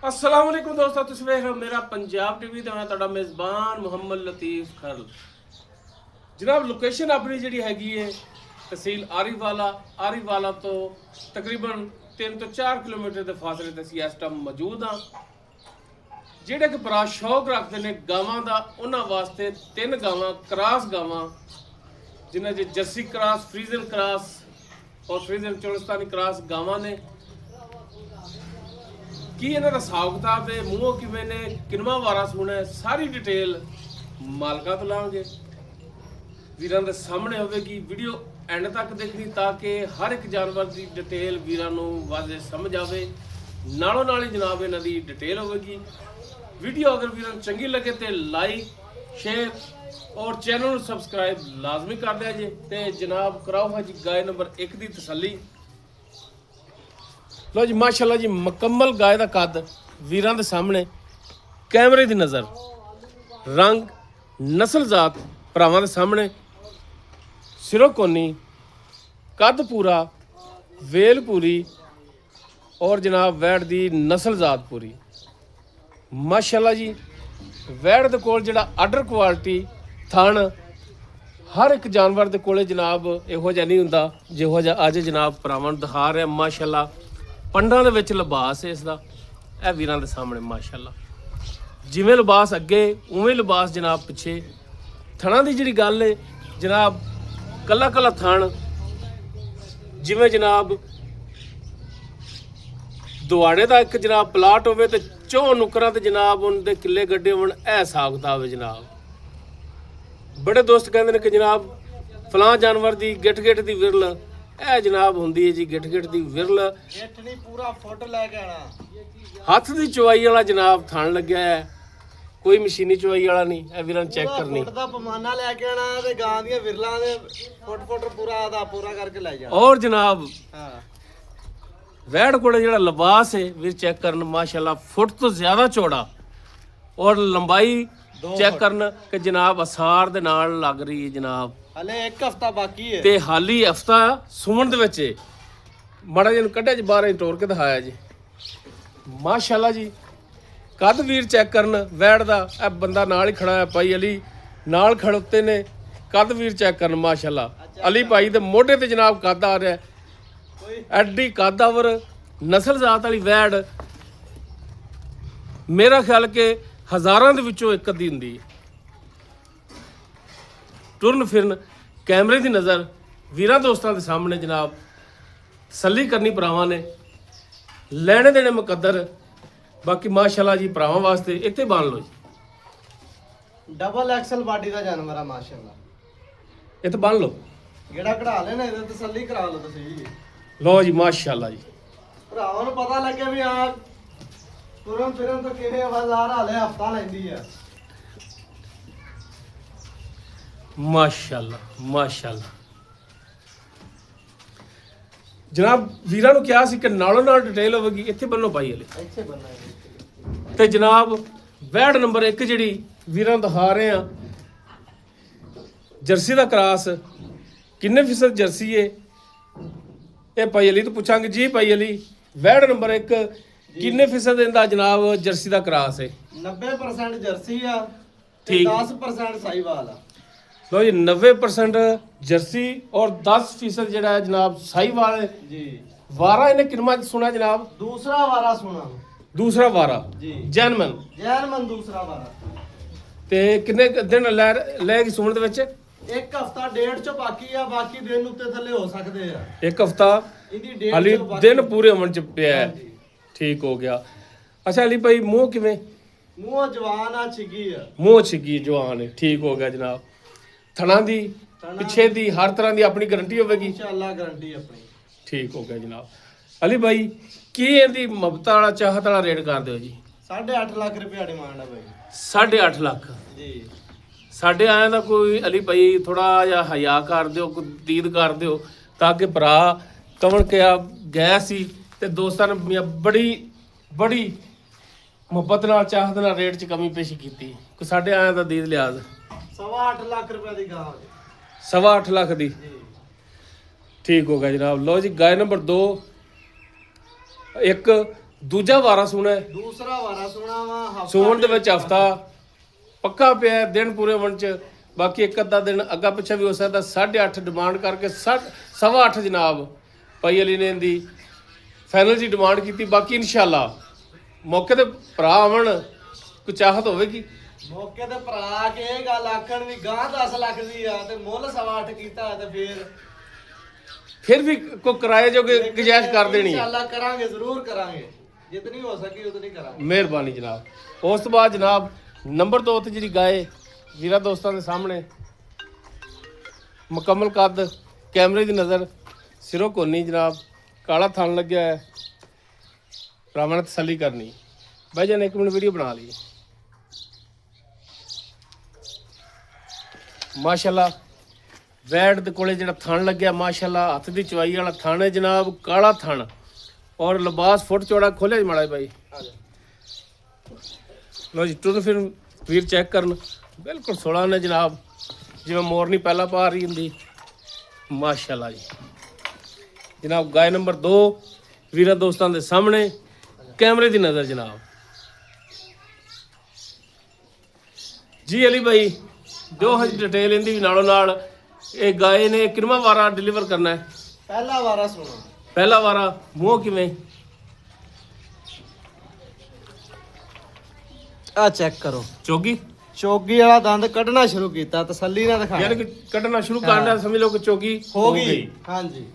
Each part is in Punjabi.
अस्सलाम वालेकुम दोस्तों, तुम देख रहे हो मेरा पंजाब टीवी ਤੇ ਮੈਂ ਤੁਹਾਡਾ ਮੇਜ਼ਬਾਨ ਮੁਹੰਮਦ ਲਤੀਫ ਖਰਲ। जनाब लोकेशन अपनी जी हैगी है तहसील आरीवाला तो तकरीबन 3 ਤੋਂ 4 किलोमीटर के फासले ते इस टाइम मौजूद हाँ। ਜਿਹੜੇ ਕਿ ਬੜਾ ਸ਼ੌਕ ਰੱਖਦੇ ਨੇ ਗਾਵਾਂ ਦਾ, ਉਹਨਾਂ ਵਾਸਤੇ 3 ਗਾਵਾਂ ਕਰਾਸ ਗਾਵਾਂ ਜਿਨ੍ਹਾਂ 'ਚ ਜਰਸੀ ਕਰਾਸ, ਫਰੀਜ਼ਨ ਕਰਾਸ और ਫਰੀਜ਼ਨ ਚੋਲਿਸਤਾਨੀ ਕਰਾਸ ਗਾਵਾਂ ਨੇ। ਕੀ ਇਹਨਾਂ ਦਾ ਹਿਸਾਬ ਕਿਤਾਬ ਹੈ, ਮੂੰਹੋਂ ਕਿਵੇਂ ਨੇ, ਕਿੰਨਵਾਂ ਵਾਰਾ ਸੁਣਾ ਹੈ, ਸਾਰੀ ਡਿਟੇਲ ਮਾਲਕਾਂ ਤੋਂ ਲਾਂਗੇ। ਵੀਰਾਂ ਦੇ ਸਾਹਮਣੇ ਹੋਵੇਗੀ, ਵੀਡੀਓ ਐਂਡ ਤੱਕ ਦੇਖਣੀ ਤਾਂ ਕਿ ਹਰ ਇੱਕ ਜਾਨਵਰ ਦੀ ਡਿਟੇਲ ਵੀਰਾਂ ਨੂੰ ਵਾਜ਼ੇ ਸਮਝ ਆਵੇ। ਨਾਲੋਂ ਨਾਲ ਹੀ ਜਨਾਬ ਇਹਨਾਂ ਦੀ ਡਿਟੇਲ ਹੋਵੇਗੀ। ਵੀਡੀਓ ਅਗਰ ਵੀਰਾਂ ਨੂੰ ਚੰਗੀ ਲੱਗੇ ਤੇ ਲਾਈਕ ਸ਼ੇਅਰ और चैनल ਨੂੰ ਸਬਸਕ੍ਰਾਈਬ ਲਾਜ਼ਮੀ ਕਰ ਦਿਆ ਜੇ। ਤੇ ਜਨਾਬ ਕਰਾਓ ਹਾਂ ਜੀ ਗਾय ਨੰਬਰ 1 ਦੀ ਤਸੱਲੀ। ਲੋ ਜੀ ਮਾਸ਼ਾਅੱਲਾ ਜੀ, ਮੁਕੰਮਲ ਗਾय ਦਾ ਕੱਦ ਵੀਰਾਂ ਦੇ ਸਾਹਮਣੇ, ਕੈਮਰੇ ਦੀ ਨਜ਼ਰ, ਰੰਗ, ਨਸਲ ਜ਼ਾਤ ਭਰਾਵਾਂ ਦੇ ਸਾਹਮਣੇ, ਸਿਰੋਂ ਕੋਨੀ, ਕੱਦ ਪੂਰਾ, ਵੇਲ ਪੂਰੀ ਔਰ ਜਨਾਬ ਵੈੜ ਦੀ ਨਸਲ ਜ਼ਾਤ ਪੂਰੀ। ਮਾਸ਼ਾਅੱਲਾ ਜੀ ਵੈੜ ਦੇ ਕੋਲ ਜਿਹੜਾ ਆਰਡਰ ਕੁਆਲਿਟੀ ਥਣ ਹਰ ਇੱਕ ਜਾਨਵਰ ਦੇ ਕੋਲੇ ਜਨਾਬ ਇਹੋ ਜਿਹਾ ਨਹੀਂ ਹੁੰਦਾ ਜਿਹੋ ਜਿਹਾ ਅੱਜ ਜਨਾਬ ਭਰਾਵਾਂ ਨੂੰ ਦਿਖਾ ਰਿਹਾ। ਮਾਸ਼ਾਅੱਲਾ ਪੰਡਾਂ ਦੇ ਵਿੱਚ ਲਿਬਾਸ ਹੈ ਇਸ ਦਾ, ਇਹ ਵੀਰਾਂ ਦੇ ਸਾਹਮਣੇ ਮਾਸ਼ਾਅੱਲਾ ਜਿਵੇਂ ਲਿਬਾਸ ਅੱਗੇ ਉਵੇਂ ਲਿਬਾਸ ਜਨਾਬ ਪਿੱਛੇ। ਥਣਾਂ ਦੀ ਜਿਹੜੀ ਗੱਲ ਹੈ ਜਨਾਬ, ਕੱਲਾ ਕੱਲਾ ਥਣ ਜਿਵੇਂ ਜਨਾਬ ਦੁਆੜੇ ਦਾ ਇੱਕ ਜਨਾਬ ਪਲਾਟ ਹੋਵੇ ਤੇ ਚੌਂ ਨੁਕਰਾਂ ਤੇ ਜਨਾਬ ਉਹਦੇ ਕਿੱਲੇ ਗੱਡੇ ਹੋਣ, ਇਹ ਹਿਸਾਬ ਕਿਤਾਬ ਹੈ ਜਨਾਬ। ਬੜੇ ਦੋਸਤ ਕਹਿੰਦੇ ਨੇ ਕਿ ਜਨਾਬ ਫਲਾਂ ਜਾਨਵਰ ਦੀ ਗਿੱਠ ਦੀ ਵਿਰਲ, ਇਹ ਜਨਾਬ ਹੁੰਦੀ ਹੈ ਜੀ ਗਿੱਠ ਦੀ ਵਿਰਲ। ਗਿੱਠ ਨਹੀਂ, ਪੂਰਾ ਫੁੱਟ ਲੈ ਕੇ ਆਣਾ। ਹੱਥ ਦੀ ਚਵਾਈ ਵਾਲਾ ਜਨਾਬ ਥਣ ਲੱਗਿਆ ਹੈ, ਕੋਈ ਮਸ਼ੀਨੀ ਚਵਾਈ ਵਾਲਾ ਨਹੀਂ। ਇਹ ਵੀਰਾਂ ਨੂੰ ਚੈੱਕ ਕਰਨੀ। ਫੁੱਟ ਦਾ ਪਮਾਨਾ ਲੈ ਕੇ ਆਣਾ ਤੇ ਗਾਂ ਦੀਆਂ ਵਿਰਲਾਂ ਦੇ ਫੁੱਟ ਪੂਰਾ ਦਾ ਪੂਰਾ ਕਰਕੇ ਲੈ ਜਾਣਾ। ਔਰ ਜਨਾਬ ਹਾਂ ਵੈੜ ਕੋਲੇ ਜਿਹੜਾ ਲਿਬਾਸ ਹੈ ਵੀਰ ਚੈੱਕ ਕਰਨ, ਮਾਸ਼ਾਅੱਲਾ ਫੁੱਟ ਤੋਂ ਜ਼ਿਆਦਾ ਚੌੜਾ ਔਰ ਲੰਬਾਈ ਚੈੱਕ ਕਰਨ ਕਿ ਜਨਾਬ ਅਸਾਰ ਦੇ ਨਾਲ ਲੱਗ ਰਹੀ ਹੈ ਜਨਾਬ। ਹਲੇ 1 ਹਫਤਾ ਬਾਕੀ ਹੈ ਤੇ ਹਾਲੀ ਹਫਤਾ ਸੁਮਣ ਦੇ ਵਿੱਚ ਹੈ। ਮਾੜਾ ਜਿਹਾ ਕੱਢਿਆ ਜੀ ਬਾਹਰ ਤੋੜ ਕੇ ਦਿਖਾਇਆ ਜੀ। ਮਾਸ਼ਾਅੱਲਾ ਜੀ ਕੱਦ ਵੀਰ ਚੈੱਕ ਕਰਨ ਵੈੜ ਦਾ, ਇਹ ਬੰਦਾ ਨਾਲ ਹੀ ਖੜਾ ਹੈ, ਭਾਈ ਅਲੀ ਨਾਲ ਖੜੋਤੇ ਨੇ। ਕੱਦ ਵੀਰ ਚੈੱਕ ਕਰਨ ਮਾਸ਼ਾਅੱਲਾ, ਅਲੀ ਭਾਈ ਦੇ ਮੋਢੇ ਤੇ ਜਨਾਬ ਕੱਦ ਆ ਰਿਹਾ, ਐਡੀ ਕਾਦਾਵਰ ਨਸਲ ਜ਼ਾਤ ਵਾਲੀ ਵੈੜ ਮੇਰਾ ਖਿਆਲ ਕਿ ਹਜ਼ਾਰਾਂ ਦੇ ਵਿੱਚੋਂ ਇੱਕ ਅੱਧੀ ਹੁੰਦੀ ਹੈ। ਟੁਰਨ ਫਿਰਨ ਕੈਮਰੇ ਦੀ ਨਜ਼ਰ ਵੀਰਾਂ ਦੋਸਤਾਂ ਦੇ ਸਾਹਮਣੇ ਜਨਾਬ ਤਸੱਲੀ ਕਰਨੀ ਭਰਾਵਾਂ ਨੇ, ਲੈਣੇ ਦੇਣੇ ਮੁਕੱਦਰ। ਬਾਕੀ ਮਾਸ਼ਾਅੱਲਾ ਜੀ ਭਰਾਵਾਂ ਵਾਸਤੇ ਇੱਥੇ ਬੰਨ ਲਓ ਜੀ, ਡਬਲ ਐਕਸਲ ਬਾਡੀ ਦਾ ਜਾਨਵਰ ਆ ਮਾਸ਼ਾਅੱਲਾ। ਇੱਥੇ ਬੰਨ ਲਓ, ਜਿਹੜਾ ਕਢਾ ਲੈਣਾ ਇਹਦੇ ਤਸੱਲੀ ਕਰਾ ਲਓ ਤੁਸੀਂ। ਲਓ ਜੀ ਮਾਸ਼ਾਅੱਲਾ ਜੀ, ਭਰਾਵਾਂ ਨੂੰ ਪਤਾ ਲੱਗੇ ਵੀ ਆ ਤੁਰਨ ਫਿਰਨ ਤੋਂ ਕਿਵੇਂ ਬਾਜ਼ਾਰ ਹਾਲੇ ਹਫਤਾ ਲੈਂਦੀ ਆ। ਮਾਸ਼ਾਅੱਲਾ ਮਾਸ਼ਾਅੱਲਾ ਜਨਾਬ ਵੀਰਾਂ ਨੂੰ ਕਿਹਾ ਸੀ ਕਿ ਨਾਲੋਂ ਨਾਲ ਡਿਟੇਲ ਹੋਵੇਗੀ। ਇੱਥੇ ਬੰਨੋ ਪਾਈ ਹਲੇ ਇੱਥੇ ਬੰਨਾ ਤੇ ਜਨਾਬ ਵੈੜ ਨੰਬਰ 1 ਜਿਹੜੀ ਵੀਰਾਂ ਨੂੰ ਦਿਖਾ ਰਹੇ ਆ, ਜਰਸੀ ਦਾ ਕਰਾਸ ਕਿੰਨੇ ਫੀਸਦ ਜਰਸੀ ਹੈ ਇਹ ਭਾਈ ਅਲੀ ਤੋਂ ਪੁੱਛਾਂਗੇ। ਜੀ ਭਾਈ ਅਲੀ ਵੈੜ ਨੰਬਰ 1 ਕਿੰਨੇ ਫੀਸਦ ਇਹਦਾ ਜਨਾਬ ਜਰਸੀ ਦਾ ਕਰਾਸ ਹੈ? 90% ਜਰਸੀ ਆ ਤੇ ਠੀਕ। 10% ਸਾਈਵਾਲ ਆ। ਲੋ ਜੀ 90% ਜਰਸੀ ਔਰ 10% ਜਿਹੜਾ ਹੈ ਜਨਾਬ ਸਾਹੀਵਾਲ ਜੀ। ਵਾਰਾ ਇਹਨੇ ਕਿੰਨਾ ਸੁਣਾ ਜਨਾਬ? ਦੂਸਰਾ ਵਾਰਾ ਸੁਣਾ ਦੂਸਰਾ ਵਾਰਾ ਜੀ। ਜੈਨਮਨ ਦੂਸਰਾ ਵਾਰਾ। ਤੇ ਕਿੰਨੇ ਦਿਨ ਲੈ ਕੇ ਸੁਣਨ ਦੇ ਵਿੱਚ? 1 ਹਫਤਾ ਡੇਢ ਚ ਬਾਕੀ ਆ, ਬਾਕੀ ਦਿਨ ਉੱਤੇ ਥੱਲੇ ਹੋ ਸਕਦੇ ਆ। 1 ਹਫਤਾ ਇਹਦੀ ਡੇਢ ਹਾਲੀ ਚ ਬਾਕੀ ਦਿਨ ਪੂਰੇ ਹੋਣ ਚ ਪਿਆ ਹੈ। ਠੀਕ ਹੋ ਗਿਆ। ਅੱਛਾ ਅਲੀ ਭਾਈ ਮੂੰਹ ਕਿਵੇਂ? ਮੂੰਹ ਜਵਾਨ ਆ, ਛਿੱਗੀ ਆ। ਮੂੰਹ ਛਿੱਗੀ ਜਵਾਨ ਹੈ। ਠੀਕ ਹੋ ਗਿਆ ਜਨਾਬ। ਥਣਾਂ ਦੀ ਪਿੱਛੇ ਦੀ ਹਰ ਤਰ੍ਹਾਂ ਦੀ ਆਪਣੀ ਗਾਰੰਟੀ ਹੋਵੇਗੀ ਇਨਸ਼ਾਅੱਲਾ, ਗਾਰੰਟੀ ਆਪਣੀ। ਠੀਕ ਹੋ ਗਿਆ ਜਨਾਬ। ਅਲੀ ਭਾਈ ਕੀ ਇਹਦੀ ਮੁਹੱਬਤ ਵਾਲਾ ਚਾਹਤ ਵਾਲਾ ਰੇਟ ਕਰ ਦਿਓ ਜੀ? 8.5 ਲੱਖ ਰੁਪਏ ਡਿਮਾਂਡ ਆ ਬਾਈ। 8.5 ਲੱਖ ਜੀ। ਸਾਡੇ ਆਇਆਂ ਦਾ ਕੋਈ ਅਲੀ ਭਾਈ ਥੋੜਾ ਜਿਹਾ ਹਯਾ ਕਰ ਦਿਓ, ਕੋਈ ਦੀਦ ਕਰ ਦਿਓ ਤਾਂ ਕਿ ਭਰਾ ਕਵਣ ਕਿਆ ਗਏ ਸੀ ਤੇ ਦੋਸਤਾਂ ਨੇ ਬੜੀ ਮੁਹੱਬਤ ਨਾਲ ਚਾਹਤ ਨਾਲ ਰੇਟ 'ਚ ਕਮੀ ਪੇਸ਼ੀ ਕੀਤੀ। ਕੋਈ ਸਾਡੇ ਆਇਆਂ ਦਾ ਦੀਦ ਲਿਆਜ਼ 8.25 ਲੱਖ ਰੁਪਏ ਦੀ ਗਾਂ। 8.25 ਲੱਖ ਦੀ। ਜੀ। ਠੀਕ ਹੋ ਗਿਆ ਜਨਾਬ। ਲਓ ਜੀ ਗਾय ਨੰਬਰ 2 ਇੱਕ ਦੂਜਾ ਵਾਰਾ ਸੂਣਾ ਹੈ। ਦੂਸਰਾ ਵਾਰਾ ਸੋਣਾ ਵਾ ਹਫਤਾ ਸੂਣ ਦੇ ਵਿੱਚ ਹਫਤਾ ਪੱਕਾ ਪਿਆ ਹੈ, ਦਿਨ ਪੂਰੇ ਵਣ ਚ। ਬਾਕੀ ਇੱਕ ਅੱਧਾ ਦਿਨ ਅੱਗਾ ਪਿੱਛਾ ਵੀ ਹੋ ਸਕਦਾ। 8.5 ਡਿਮਾਂਡ ਕਰਕੇ 8.25 ਜਨਾਬ ਭਾਈ ਅਲੀ ਨੇ ਇਹਦੀ ਫਾਈਨਲ ਜੀ ਡਿਮਾਂਡ ਕੀਤੀ। ਬਾਕੀ ਇਨਸ਼ਾਅੱਲਾ ਮੌਕੇ ਤੇ ਭਰਾ ਆਵਣ, ਕੋਈ ਚਾਹਤ ਹੋਵੇਗੀ ਮੌਕੇ ਤੇ ਭਰਾ ਕੇ ਇਹ ਗੱਲ ਆਖਣ ਵੀ ਗਾਂ 10 ਲੱਖ ਦੀ ਆ ਤੇ ਮੁੱਲ 8.25 ਕੀਤਾ ਤੇ ਫਿਰ ਵੀ ਕੋਈ ਕਿਰਾਏ ਜੋ ਗੁਜਾਇਸ਼ ਕਰ ਦੇਣੀ ਹੈ। ਇਨਸ਼ਾਅੱਲਾ ਕਰਾਂਗੇ, ਜ਼ਰੂਰ ਕਰਾਂਗੇ, ਜਿਤਨੀ ਹੋ ਸਕੀ ਉਤਨੀ ਕਰਾਂਗੇ। ਮਿਹਰਬਾਨੀ ਜਨਾਬ। ਉਸ ਤੋਂ ਬਾਅਦ ਜਨਾਬ ਨੰਬਰ 2 ਤੇ ਜਿਹੜੀ ਗਾਏ ਵੀਰਾਂ ਦੋਸਤਾਂ ਦੇ ਸਾਹਮਣੇ ਮੁਕੰਮਲ ਕੱਦ, ਕੈਮਰੇ ਦੀ ਨਜ਼ਰ, ਸਿਰੋਂ ਕੋਨੀ ਜਨਾਬ, ਕਾਲਾ ਥਣ ਲੱਗਿਆ ਹੈ। ਭਰਾਵਾਂ ਨੇ ਤਸੱਲੀ ਕਰਨੀ। ਬਾਈ ਜਾਨ ਇੱਕ ਮਿੰਟ ਵੀਡੀਓ ਬਣਾ ਲਈ। ਮਾਸ਼ਾਅੱਲਾ ਵੈੜ ਦੇ ਕੋਲੇ ਜਿਹੜਾ ਥਣ ਲੱਗਿਆ ਮਾਸ਼ਾਅੱਲਾ ਹੱਥ ਦੀ ਚਵਾਈ ਵਾਲਾ ਥਣ ਹੈ ਜਨਾਬ, ਕਾਲਾ ਥਣ ਔਰ ਲਿਬਾਸ ਫੁੱਟ ਚੌੜਾ। ਖੋਲਿਆ ਮਾੜਾ ਬਾਈ, ਲੋ ਜੀ ਤੁਰ ਫਿਰ ਵੀਰ ਚੈੱਕ ਕਰਨ। ਬਿਲਕੁਲ 16 ਨੇ ਜਨਾਬ, ਜਿਵੇਂ ਮੋਰਨੀ ਪਹਿਲਾਂ ਪਾ ਰਹੀ ਹੁੰਦੀ। ਮਾਸ਼ਾਅੱਲਾ ਜੀ ਜਨਾਬ ਗਾਇ ਨੰਬਰ 2 ਵੀਰਾਂ ਦੋਸਤਾਂ ਦੇ ਸਾਹਮਣੇ, ਕੈਮਰੇ ਦੀ ਨਜ਼ਰ ਜਨਾਬ। ਜੀ ਅਲੀ ਭਾਈ ਦਿਓ ਹਜ ਡਿਟੇਲ ਇਹਦੀ ਵੀ ਨਾਲੋਂ ਨਾਲ। ਇਹ ਗਾਏ ਨੇ ਕਿੰਨਵਾਂ ਵਾਰਾ ਡਿਲੀਵਰ ਕਰਨਾ ਹੈ? ਪਹਿਲਾ ਵਾਰਾ ਸੋਣਾ। ਪਹਿਲਾ ਵਾਰਾ ਮੂੰਹ ਕਿਵੇਂ? ਆ ਚੈੱਕ ਕਰੋ, ਚੋਗੀ ਚੋਗੀ ਵਾਲਾ ਦੰਦ ਕੱਢਣਾ ਸ਼ੁਰੂ ਕੀਤਾ, ਤਸੱਲੀ ਨਾਲ ਦਿਖਾ। ਯਾਨੀ ਕਿ ਕੱਢਣਾ ਸ਼ੁਰੂ ਕਰਨਾ, ਸਮਝ ਲਓ ਕਿ ਚੋਗੀ ਹੋ ਗਈ। ਹਾਂਜੀ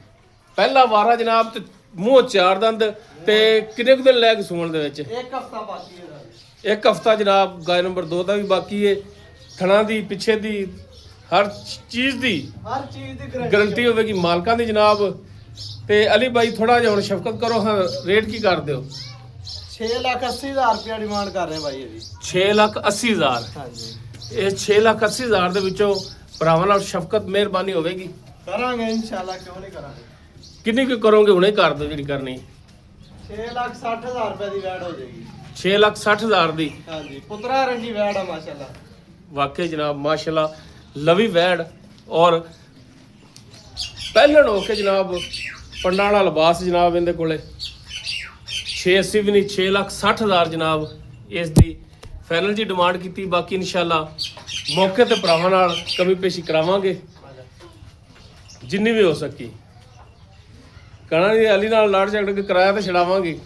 ਪਹਿਲਾ ਵਾਰਾ ਜਨਾਬ ਤੇ ਮੂੰਹ 4 ਦੰਦ। ਤੇ ਕਿੰਨੇ ਕੁ ਦਿਨ ਲੈ ਕੇ ਸੂਣ ਦੇ ਵਿੱਚ? ਇੱਕ ਹਫਤਾ ਬਾਕੀ ਹੈ। ਇੱਕ ਹਫਤਾ ਜਨਾਬ ਗਾਇ ਨੰਬਰ 2 ਦਾ ਵੀ ਬਾਕੀ ਹੈ। ਥਣਾ ਦੀ, ਪਿੱਛੇ ਦੀ, ਹਰ ਚੀਜ਼ ਦੀ ਗਰੰਟੀ ਹੋਵੇਗੀ ਮਾਲਕਾਂ ਦੀ ਜਨਾਬ। ਤੇ ਅਲੀ ਭਾਈ ਥੋੜਾ ਜਿਹਾ ਹੁਣ ਸ਼ਫਕਤ ਕਰੋ, ਹਾਂ ਰੇਟ ਕੀ ਕਰ ਦਿਓ? 6,80,000 ਰੁਪਇਆ ਡਿਮਾਂਡ ਕਰ ਰਹੇ ਭਾਈ ਇਹਦੀ। 6,80,000। ਹਾਂਜੀ ਇਹ 6,80,000 ਦੇ ਵਿੱਚੋਂ ਭਰਾਵਾਂ ਨਾਲ ਸ਼ਫਕਤ ਮਿਹਰਬਾਨੀ ਹੋਵੇਗੀ। ਕਰਾਂਗੇ ਇਨਸ਼ਾਅੱਲਾ, ਕਿਉਂ ਨਹੀਂ ਕਰਾਂਗੇ। ਕਿੰਨੀ ਕੁ ਕਰੋਗੇ? ਹੁਣੇ ਕਰ ਦਿਓ ਜਿਹੜੀ ਕਰਨੀ। 6,60,000 ਰੁਪਏ ਦੀ ਵੈਟ ਹੋ ਜਾਏਗੀ। 6,60,000 ਦੀ। ਹਾਂਜੀ ਪੁੱਤਰਾ ਰੰਗੀ ਵੈਟ ਆ ਮਾਸ਼ਾਅੱਲਾ। ਵਾਕਈ ਜਨਾਬ ਮਾਸ਼ਾਅੱਲਾ ਲਵੀ ਵੈੜ ਔਰ ਪਹਿਲਣ ਹੋ ਕੇ ਜਨਾਬ ਪੰਡਾਂ ਵਾਲਾ ਲਿਬਾਸ ਜਨਾਬ ਇਹਦੇ ਕੋਲੇ। 680 ਵੀ ਨਹੀਂ, 6,60,000 ਜਨਾਬ ਇਸ ਦੀ ਫਾਈਨਲ ਜੀ ਡਿਮਾਂਡ ਕੀਤੀ। ਬਾਕੀ ਇਨਸ਼ਾਅੱਲਾ ਮੌਕੇ ਤੇ ਭਰਾਵਾਂ ਨਾਲ ਕਮੀ ਪੇਸ਼ੀ ਕਰਾਵਾਂਗੇ ਜਿੰਨੀ ਵੀ ਹੋ ਸਕੀ। ਕਹਣਾ ਜੀ ਅਲੀ ਨਾਲ ਲਾੜ ਝਗੜ ਕੇ ਕਰਾਇਆ ਤੇ ਛਡਾਵਾਂਗੇ।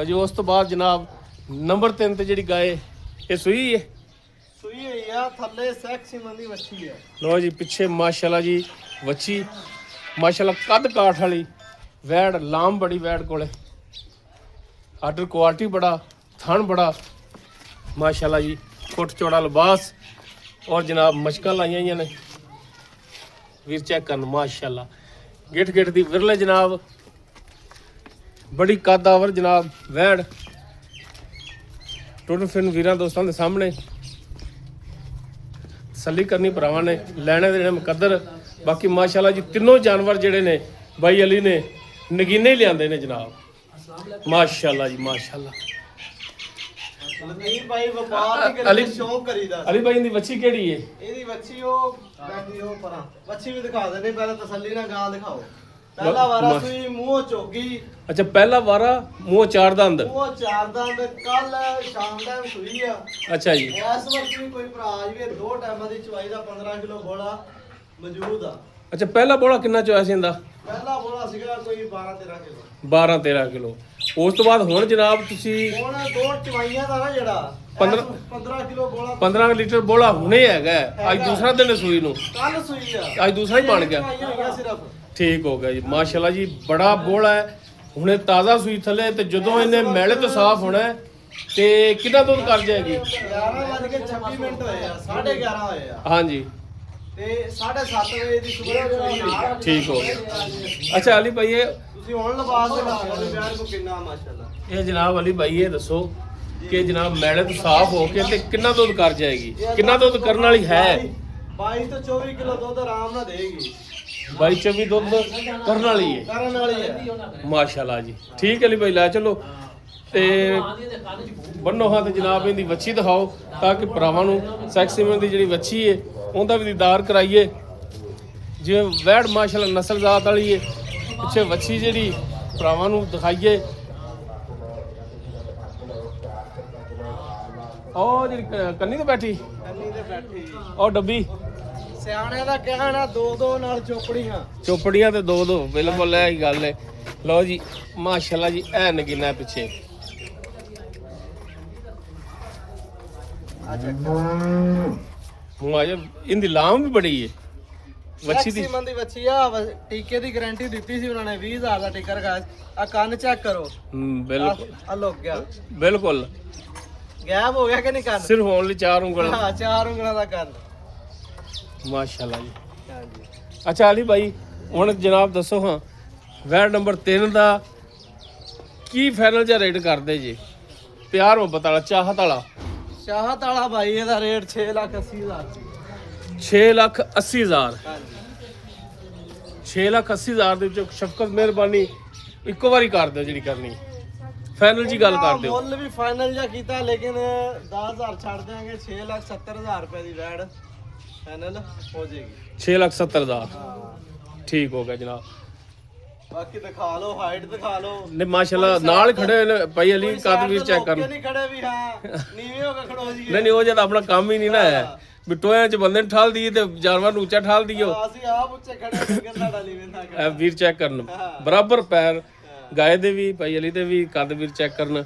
ਜੀ ਉਸ ਤੋਂ ਬਾਅਦ ਜਨਾਬ ਨੰਬਰ 3 ਤੇ ਜਿਹੜੀ ਗਾਏ ਇਹ ਸੂਈ ਹੈ। ਸੂਈ ਹੋਈ ਆ, ਥੱਲੇ ਸੈਕਸੀ ਮੰਦੀ ਵੱਛੀ ਹੈ। ਲੋ ਜੀ ਪਿੱਛੇ ਮਾਸ਼ਾਅੱਲਾ ਜੀ ਵੱਛੀ, ਮਾਸ਼ਾਅੱਲਾ ਕੱਦ ਕਾਠ ਵਾਲੀ ਵੈੜ, ਲਾਮ ਬੜੀ ਵੈੜ ਕੋਲੇ, ਆਰਡਰ ਕੁਆਲਿਟੀ ਬੜਾ, ਥਣ ਬੜਾ ਮਾਸ਼ਾਅੱਲਾ ਜੀ, ਫੁੱਟ ਚੌੜਾ ਲਿਬਾਸ ਔਰ ਜਨਾਬ ਮਸ਼ਕਾਂ ਲਾਈਆਂ ਹੋਈਆਂ ਨੇ। ਵੀਰ ਚੈੱਕ ਕਰਨ ਮਾਸ਼ਾਅੱਲਾ ਗਿੱਠ ਗਿੱਠ ਦੀ ਵਿਰਲੇ ਜਨਾਬ, ਬੜੀ ਕੱਦਾਵਰ ਜਨਾਬ ਵੈੜ। ਟੋਟਲ ਫਿਰਨ ਵੀਰਾਂ ਦੋਸਤਾਂ ਦੇ ਸਾਹਮਣੇ ਤਸੱਲੀ ਕਰਨੀ ਭਰਾਵਾਂ ਨੇ, ਲੈਣੇ ਦੇਣੇ ਮੁਕੱਦਰ। ਬਾਕੀ ਮਾਸ਼ਾਅੱਲਾ ਜੀ ਤਿੰਨੋਂ ਜਾਨਵਰ ਜਿਹੜੇ ਨੇ ਬਾਈ ਅਲੀ ਨੇ ਨਗੀਨੇ ਹੀ ਲਿਆਂਦੇ ਨੇ ਜਨਾਬ। ਮਾਸ਼ਾਅੱਲਾ ਜੀ ਮਾਸ਼ਾਅੱਲਾ। ਨਹੀਂ ਭਾਈ ਵਪਾਰ ਦੀ ਅਲੀ ਕਰੀ, ਸ਼ੌਂਕ ਕਰੀਦਾ। ਅਲੀ ਭਾਈ ਦੀ ਵੱਛੀ ਕਿਹੜੀ ਹੈ? ਇਹਦੀ ਵੱਛੀ ਉਹ ਬੈਠੀ ਉਹ ਪਰਾਂ। ਵੱਛੀ ਵੀ ਦਿਖਾ ਦੇਣੇ, ਪਹਿਲਾਂ ਤਸੱਲੀ ਨਾਲ ਗਾਂ ਦਿਖਾਓ। ਪਹਿਲਾ ਵਾਰਾ ਸੂਈ, ਮੂੰਹ ਚੋਗੀ। ਅੱਛਾ ਪਹਿਲਾ ਵਾਰਾ ਮੂੰਹ 4 ਦੰਦ। ਮੂੰਹ 4 ਦੰਦ। ਕੱਲ ਸ਼ਾਮ ਟਾਈਮ ਸੂਈ ਆ। ਅੱਛਾ ਜੀ। ਇਸ ਵਕਤ ਵੀ ਕੋਈ ਭਰਾ ਜਵੇ 2 ਟਾਈਮਾਂ ਦੀ ਚਵਾਈ ਦਾ 15 ਕਿਲੋ ਬੋਲਾ ਮੌਜੂਦ ਆ। ਅੱਛਾ ਪਹਿਲਾ ਬੋਲਾ ਕਿੰਨਾ ਚੋਇਆ ਸੀ ਇਹਦਾ? ਪਹਿਲਾ ਬੋਲਾ ਸੀਗਾ ਕੋਈ 12-13 ਕਿਲੋ। 12-13 ਕਿਲੋ। ਉਸ ਤੋਂ ਬਾਅਦ ਹੁਣ ਜਨਾਬ ਤੁਸੀਂ ਹੁਣ 2 ਚਵਾਈਆਂ ਦਾ ਨਾ ਜਿਹੜਾ 15 ਕਿਲੋ ਬੋਲਾ, 15 ਲੀਟਰ ਬੋਲਾ ਹੁਣੇ ਹੈਗਾ। ਅੱਜ ਦੂਸਰਾ ਦਿਨ ਹੈ ਸੂਈ ਨੂੰ, ਕੱਲ ਸੂਈ ਆ। ਅੱਜ ਦੂਸਰਾ ਹੀ ਬਣ ਗਿਆ। ਚਵਾਈਆਂ ਹੋਈਆਂ ਸਿਰਫ। ਠੀਕ ਹੋ ਗਿਆ ਜੀ ਮਾਸ਼ਾਅੱਲਾ ਜੀ, ਬੜਾ ਬੋਲਾ ਹੈ ਹੁਣੇ ਤਾਜ਼ਾ ਸੂਈ ਥੱਲੇ। ਤੇ ਜਦੋਂ ਇਹਨੇ ਮੈਲੇ ਤੋਂ ਸਾਫ਼ ਹੋਣਾ ਹੈ ਤੇ ਕਿੰਨਾ ਦੁੱਧ ਕਰ ਜਾਏਗੀ? 11:26 ਮਿੰਟ ਹੋਏ ਆ, 11:30 ਹੋਏ ਆ। ਹਾਂਜੀ ਤੇ 7:30 ਵਜੇ ਦੀ ਸਵੇਰ ਠੀਕ ਹੋ ਗਿਆ। ਅੱਛਾ ਅਲੀ ਭਾਈ ਇਹ ਤੁਸੀਂ ਹੁਣ ਲਿਬਾਸ ਦੇ ਨਾਲ ਬਿਆਨ ਕੋ ਕਿੰਨਾ ਮਾਸ਼ਾਅੱਲਾ। ਇਹ ਜਨਾਬ ਅਲੀ ਭਾਈ ਇਹ ਦੱਸੋ ਕਿ ਜਨਾਬ ਮੈਲੇ ਤੋਂ ਸਾਫ਼ ਹੋ ਕੇ ਤੇ ਕਿੰਨਾ ਦੁੱਧ ਕਰ ਜਾਏਗੀ? ਕਿੰਨਾ ਦੁੱਧ ਕਰਨ ਵਾਲੀ ਹੈ? 22 ਤੋਂ 24 ਕਿਲੋ ਦੁੱਧ ਆਰਾਮ ਨਾਲ ਦੇਗੀ। 22-24 ਦੁੱਧ ਕਰਨ ਵਾਲੀ ਹੈ। ਕਰਨ ਵਾਲੀ ਹੈ ਮਾਸ਼ਾਅੱਲਾ ਜੀ। ਠੀਕ ਹੈ ਅਲੀ ਭਾਈ ਲੈ ਚਲੋ ਤੇ ਬੰਨੋ ਹਾਂ ਤੇ ਜਨਾਬ ਇਹਦੀ ਵੱਛੀ ਦਿਖਾਓ ਤਾਂ ਕਿ ਭਰਾਵਾਂ ਨੂੰ ਸੈਕਸੀਮਨ ਦੀ ਜਿਹੜੀ ਵੱਛੀ ਹੈ ਉਹਦਾ ਵੀ ਦੀਦਾਰ ਕਰਾਈਏ। ਜਿਵੇਂ ਵੈੜ ਮਾਸ਼ਾਅੱਲਾ ਨਸਲ ਜ਼ਾਤ ਵਾਲੀ ਹੈ ਪਿੱਛੇ ਵੱਛੀ ਜਿਹੜੀ ਭਰਾਵਾਂ ਨੂੰ ਦਿਖਾਈਏ। ਉਹ ਜਿਹੜੀ ਕੰਨੀ ਤੇ ਬੈਠੀ, ਕੰਨੀ ਤੇ ਬੈਠੀ ਉਹ ਡੱਬੀ ਸਿਆਣਿਆਂ ਦਾ ਕਹਿਣਾ 2-2 ਨਾਲ ਚੋਪੜੀਆਂ ਚੋਪੜੀਆਂ ਤੇ 2-2 ਬਿਲਕੁਲ ਇਹ ਹੀ ਗੱਲ ਹੈ। ਲਓ ਜੀ ਮਾਸ਼ਾਅੱਲਾ ਜੀ ਐ ਨਗੀਨਾ ਪਿੱਛੇ ਹੁਣ ਆਜਾ ਇਹਦੀ ਲਾਮ ਵੀ ਬੜੀ ਹੈ ਵੱਛੀ ਦੀ। ਮੈਕਸਿਮਮ ਦੀ ਵੱਛੀ ਆ, ਟੀਕੇ ਦੀ ਗਾਰੰਟੀ ਦਿੱਤੀ ਸੀ ਉਹਨਾਂ ਨੇ 20000 ਦਾ ਟੀਕਾ ਰਖਾਇਆ। ਆ ਕੰਨ ਚੈੱਕ ਕਰੋ, ਬਿਲਕੁਲ ਆ ਲੁੱਕ ਗਿਆ, ਬਿਲਕੁਲ ਗਾਇਬ ਹੋ ਗਿਆ ਕਿ ਨਹੀਂ ਕੰਨ? ਸਿਰਫ ਹੋਣ ਲਈ 4 ਉਂਗਲਾਂ। ਹਾਂ 4 ਉਂਗਲਾਂ ਦਾ ਕੰਨ। ਮਾਸ਼ਾਅੱਲਾ ਜੀ। ਹਾਂਜੀ ਅੱਛਾ ਅਲੀ ਭਾਈ ਹੁਣ ਜਨਾਬ ਦੱਸੋ ਹਾਂ ਵੈੜ ਨੰਬਰ 3 ਦਾ ਕੀ ਫਾਈਨਲ ਜਾਂ ਰੇਟ ਕਰਦੇ ਜੀ? ਪਿਆਰ ਮੁਹੱਬਤ ਵਾਲਾ ਚਾਹਤ ਵਾਲਾ ਸ਼ਾਹਤ ਵਾਲਾ ਭਾਈ ਇਹਦਾ ਰੇਟ 6,80,000 ਸੀ। 6,80,000 ਹਾਂਜੀ 6,80,000 ਦੇ ਵਿੱਚੋਂ ਸ਼ਫਕਤ ਮਿਹਰਬਾਨੀ ਇੱਕੋ ਵਾਰੀ ਕਰ ਦਿਓ ਜਿਹੜੀ ਕਰਨੀ, ਫਾਈਨਲ ਜੀ ਗੱਲ ਕਰ ਦਿਓ। ਮੁੱਲ ਵੀ ਫਾਈਨਲ ਜਾਂ ਕੀਤਾ ਲੇਕਿਨ 10,000 ਛੱਡ ਦਿਆਂਗੇ। 6,70,000 ਰੁਪਏ ਦੀ ਵੈੜ ਫਾਈਨਲ ਹੋ ਜਾਏਗੀ। 6,70,000 ਹਾਂ ਠੀਕ ਹੋ ਗਿਆ ਜਨਾਬ। ਬਾਕੀ ਦਿਖਾ ਲਓ, ਹਾਈਟ ਦਿਖਾ ਲਓ। ਨੇ ਮਾਸ਼ਾਅੱਲਾ ਨਾਲ ਹੀ ਖੜੇ ਨੇ ਭਾਈ ਅਲੀ ਕਦ ਵੀਰ ਚੈੱਕ ਕਰਨ। ਨਹੀਂ ਖੜੇ ਵੀ ਹਾਂ ਨੀਵੇਂ ਹੋ ਕੇ ਖੜੋ ਜੀ। ਨਹੀਂ ਉਹ ਜਦ ਆਪਣਾ ਕੰਮ ਹੀ ਨਹੀਂ ਨਾ ਹੈ ਵੀ ਟੋਇਆਂ 'ਚ ਬੰਦੇ ਨੂੰ ਠਾਲ ਦਈਏ ਤੇ ਜਾਨਵਰ ਨੂੰ ਉੱਚਾ ਠਾਲ ਦਈਓ। ਅਸੀਂ ਆਪ ਉੱਚੇ ਖੜੇ ਲੇਕਿਨ ਤੁਹਾਡਾ ਨੀਵੇਂ ਨਾ ਇਹ ਵੀਰ ਚੈੱਕ ਕਰਨ ਬਰਾਬਰ ਪੈਰ ਗਾਏ ਦੇ ਵੀ ਭਾਈ ਅਲੀ ਦੇ ਵੀ ਕੱਦ ਵੀਰ ਚੈੱਕ ਕਰਨ।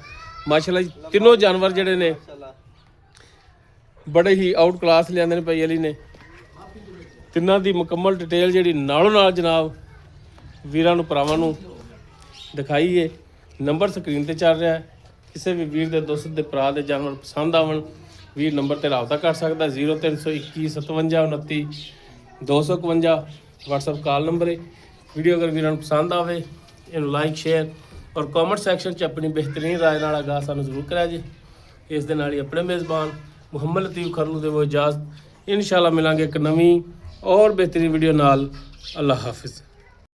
ਮਾਸ਼ਾਅੱਲਾ ਜੀ ਤਿੰਨੋਂ ਜਾਨਵਰ ਜਿਹੜੇ ਨੇ ਬੜੇ ਹੀ ਆਊਟ ਕਲਾਸ ਲਿਆਂਦੇ ਨੇ ਭਾਈ ਅਲੀ ਨੇ। ਤਿੰਨਾਂ ਦੀ ਮੁਕੰਮਲ ਡਿਟੇਲ ਜਿਹੜੀ ਨਾਲੋਂ ਨਾਲ ਜਨਾਬ ਵੀਰਾਂ ਨੂੰ ਭਰਾਵਾਂ ਨੂੰ ਦਿਖਾਈਏ। ਨੰਬਰ ਸਕਰੀਨ ਤੇ ਚੱਲ ਰਿਹਾ ਹੈ। ਕਿਸੇ ਵੀ ਵੀਰ ਦੇ ਦੋਸਤ ਦੇ ਭਰਾ ਦੇ ਜਾਨਵਰ ਪਸੰਦ ਆਵਣ ਵੀਰ ਨੰਬਰ ਤੇ ਰਾਬਤਾ ਕਰ ਸਕਦਾ। 0321 57 29 251 WhatsApp ਕਾਲ ਨੰਬਰ ਹੈ। ਵੀਡੀਓ ਅਗਰ ਵੀਰਾਂ ਨੂੰ ਪਸੰਦ ਆਵੇ ਇਹਨੂੰ ਲਾਈਕ ਸ਼ੇਅਰ ਔਰ ਕਮੈਂਟ ਸੈਕਸ਼ਨ 'ਚ ਆਪਣੀ ਬਿਹਤਰੀਨ ਰਾਏ ਨਾਲ ਆਗਾਹ ਸਾਨੂੰ ਜ਼ਰੂਰ ਕਰਿਆ ਜੀ। ਇਸ ਦੇ ਨਾਲ ਹੀ ਆਪਣੇ ਮੇਜ਼ਬਾਨ ਮੁਹੰਮਦ ਲਤੀਫ ਖਰਲੂ ਦੇ ਉਹ ਇਜਾਜ਼ਤ। ਇਨਸ਼ਾਅੱਲਾ ਮਿਲਾਂਗੇ ਇੱਕ ਨਵੀਂ ਔਰ ਬਿਹਤਰੀਨ ਵੀਡੀਓ ਨਾਲ। ਅੱਲਾਹ ਹਾਫਿਜ਼।